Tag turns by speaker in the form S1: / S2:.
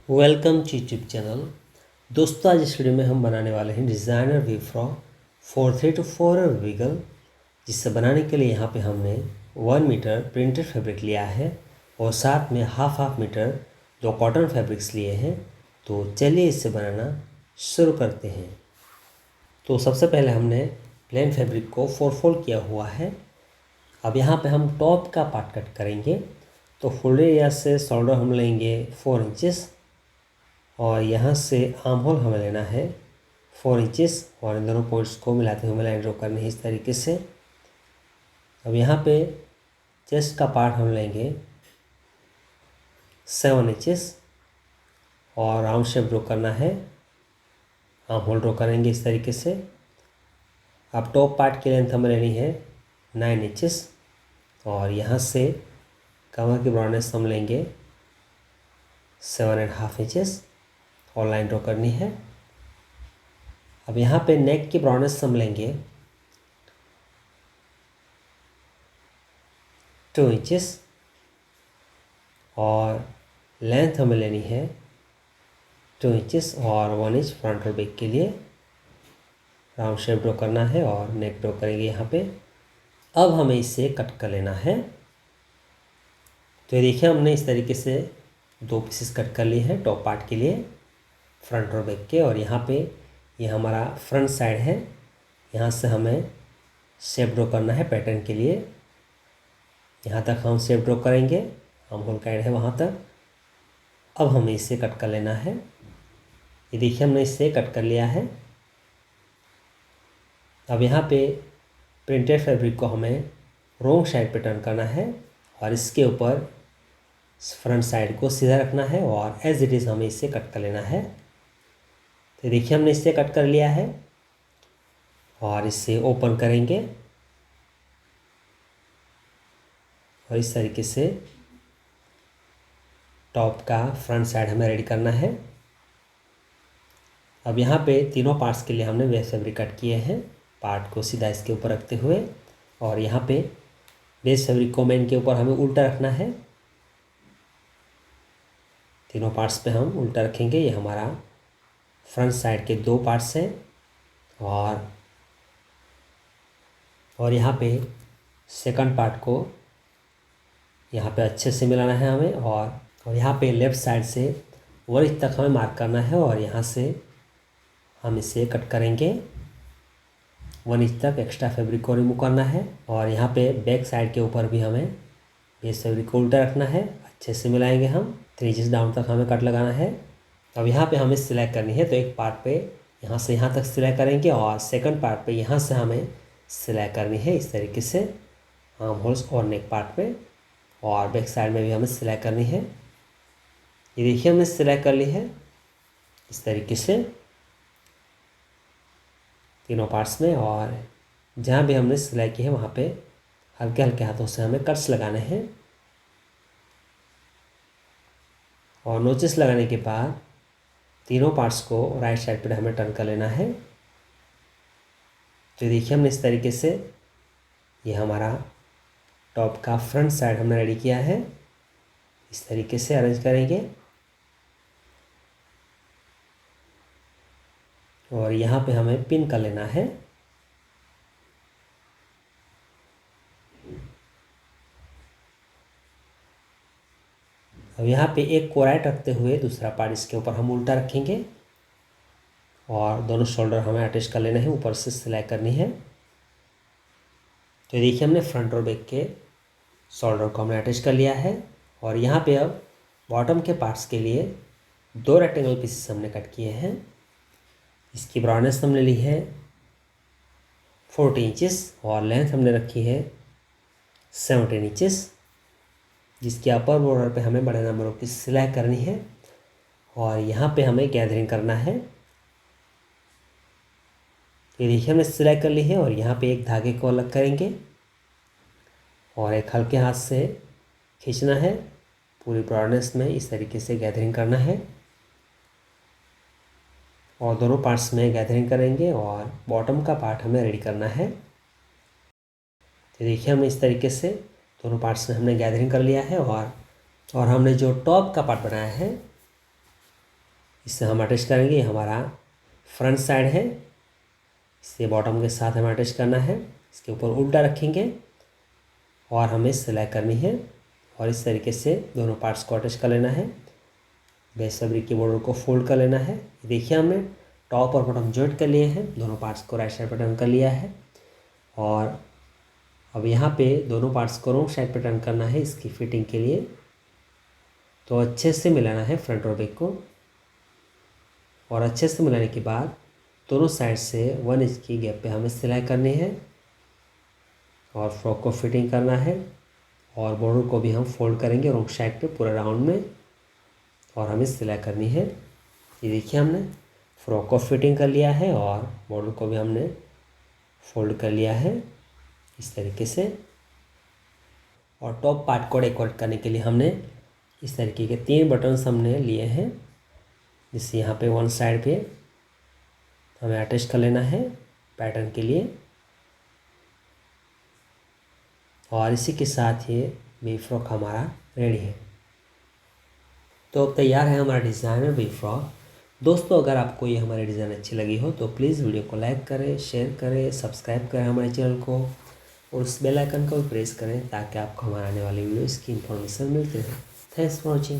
S1: Welcome to YouTube channel. दोस्तों, आज इस वीडियो में हम बनाने वाले हैं डिज़ाइनर वी फ्रॉक 4-3-4 वीगल, जिससे बनाने के लिए यहाँ पे हमने 1 मीटर प्रिंटेड फैब्रिक लिया है और साथ में हाफ मीटर 2 कॉटन फैब्रिक्स लिए हैं। तो चलिए इससे बनाना शुरू करते हैं। तो सबसे पहले हमने प्लेन फैब्रिक को 4 फोल्ड किया हुआ है। अब यहाँ पे हम टॉप का पार्ट कट करेंगे। तो फोल्डर एरिया से शोल्डर हम लेंगे 4 इंचेस और यहाँ से आर्म होल हमें लेना है 4 इंचेस और इन दोनों पॉइंट्स को मिलाते हुए हमें लाइन ड्रॉ करनी है इस तरीके से। अब यहाँ पे चेस्ट का पार्ट हम लेंगे 7 इंचेस और राउंड शेप ड्रॉ करना है, आर्म होल ड्रॉ करेंगे इस तरीके से। अब टॉप पार्ट की लेंथ हमें लेनी है 9 इंचेस और यहाँ से कमर की ब्रॉडनेस हम लेंगे 7.5 इंचेस और लाइन ड्रॉ करनी है। अब यहाँ पे नेक की ब्रॉडनेस हम लेंगे 2 इंचेस और लेंथ हमें लेनी है 2 इंचेस और 1 इंच फ्रंट और बैक के लिए राउंड शेप ड्रॉ करना है और नेक ड्रॉ करेंगे यहाँ पे। अब हमें इसे कट कर लेना है। तो ये देखिए हमने इस तरीके से 2 पीसेस कट कर लिए हैं टॉप पार्ट के लिए, फ्रंट और बैक के। और यहाँ पे ये हमारा फ्रंट साइड है, यहाँ से हमें शेप ड्रॉ करना है पैटर्न के लिए। यहाँ तक हम शेप ड्रॉ करेंगे, आर्म होल का एंड है वहाँ तक। अब हमें इसे कट कर लेना है। ये देखिए हमने इसे कट कर लिया है। अब यहाँ पे प्रिंटेड फैब्रिक को हमें रॉन्ग साइड पे टर्न करना है और इसके ऊपर फ्रंट साइड को सीधा रखना है और एज इट इज़ हमें इसे कट कर लेना है। तो देखिए हमने इसे कट कर लिया है और इसे ओपन करेंगे और इस तरीके से टॉप का फ्रंट साइड हमें रेडी करना है। अब यहाँ पे तीनों पार्ट्स के लिए हमने वेस्ट फैब्रिक कट किए हैं, पार्ट को सीधा इसके ऊपर रखते हुए। और यहाँ पे बेस फैब्रिक को मेन के ऊपर हमें उल्टा रखना है। तीनों पार्ट्स पे हम उल्टा रखेंगे। ये हमारा फ्रंट साइड के 2 पार्ट्स हैं और यहाँ पे सेकंड पार्ट को यहाँ पे अच्छे से मिलाना है हमें। और यहाँ पे लेफ़्ट साइड से 1 इंच तक हमें मार्क करना है और यहाँ से हम इसे कट करेंगे। 1 इंच तक एक्स्ट्रा फैब्रिक को रिमूव करना है। और यहाँ पे बैक साइड के ऊपर भी हमें ये फैब्रिक को उल्टा रखना है, अच्छे से मिलाएंगे हम। 3 इंच डाउन तक हमें कट लगाना है। अब यहाँ पे हमें सिलाई करनी है, तो एक पार्ट पे यहाँ से यहाँ तक सिलाई करेंगे और सेकंड पार्ट पे यहाँ से हमें सिलाई करनी है इस तरीके से, आर्म होल्स और नेक पार्ट पे। और बैक साइड में भी हमें सिलाई करनी है। ये देखिए हमने सिलाई कर ली है इस तरीके से तीनों पार्ट्स में। और जहाँ भी हमने सिलाई की है वहाँ पे हल्के हल्के हाथों से हमें कट्स लगाने हैं। और नोचेस लगाने के बाद तीनों पार्ट्स को राइट साइड पर हमें टर्न कर लेना है। तो देखिए हमने इस तरीके से ये हमारा टॉप का फ्रंट साइड हमने रेडी किया है। इस तरीके से अरेंज करेंगे और यहाँ पे हमें पिन कर लेना है। अब यहाँ पे एक को राइट रखते हुए दूसरा पार्ट इसके ऊपर हम उल्टा रखेंगे और दोनों शोल्डर हमें अटैच कर लेना है, ऊपर से सिलाई करनी है। तो देखिए हमने फ्रंट और बैक के शोल्डर को हमने अटैच कर लिया है। और यहाँ पे अब बॉटम के पार्ट्स के लिए 2 रेक्टेंगल पीसेस हमने कट किए हैं। इसकी ब्रॉडनेस हमने ली है 40 इंचेस और लेंथ हमने रखी है 17 इंचेस, जिसके अपर बॉर्डर पे हमें बड़े नंबरों की सिलाई करनी है और यहाँ पे हमें गैदरिंग करना है। ये देखिए हमने सिलाई कर ली है और यहाँ पे एक धागे को अलग करेंगे और एक हल्के हाथ से खींचना है, पूरी ब्रॉडनेस में इस तरीके से गैदरिंग करना है। और दोनों पार्ट्स में गैदरिंग करेंगे और बॉटम का पार्ट हमें रेडी करना है। तो देखिए हमने इस तरीके से दोनों पार्ट्स में हमने गैदरिंग कर लिया है। और हमने जो टॉप का पार्ट बनाया है इससे हम अटैच करेंगे। ये हमारा फ्रंट साइड है, इसे बॉटम के साथ हमें अटैच करना है। इसके ऊपर उल्टा रखेंगे और हमें सिलाई करनी है और इस तरीके से दोनों पार्ट्स को अटैच कर लेना है। बेस फैब्रिक के बॉर्डर को फोल्ड कर लेना है। देखिए हमने टॉप और बॉटम जॉइंट कर लिए हैं, दोनों पार्ट्स को राइट साइड पर टर्न कर लिया है और अब यहाँ पे दोनों पार्ट्स को रॉन्ग साइड पर टर्न करना है इसकी फिटिंग के लिए। तो अच्छे से मिलाना है फ्रंट और बैक को और अच्छे से मिलाने के बाद दोनों साइड से 1 इंच की गैप पे हमें सिलाई करनी है और फ्रॉक को फिटिंग करना है और बॉर्डर को भी हम फोल्ड करेंगे रॉन्ग साइड पे पूरा राउंड में और हमें सिलाई करनी है। ये देखिए हमने फ्रॉक को फिटिंग कर लिया है और बॉर्डर को भी हमने फोल्ड कर लिया है इस तरीके से। और टॉप पार्ट को डेकोरेट करने के लिए हमने इस तरीके के 3 बटन्स हमने लिए हैं, जिससे यहाँ पे 1 साइड पे हमें अटैच कर लेना है पैटर्न के लिए और इसी के साथ ये वी फ्रॉक हमारा रेडी है। तो अब तैयार है हमारा डिज़ाइन में वी फ्रॉक। दोस्तों अगर आपको ये हमारी डिज़ाइन अच्छी लगी हो तो प्लीज़ वीडियो को लाइक करें, शेयर करें, सब्सक्राइब करें हमारे चैनल को और उस बेल आइकन को भी प्रेस करें ताकि आपको हमारे आने वाली वीडियोज़ की इंफॉर्मेशन मिलती रहे। Thanks for watching.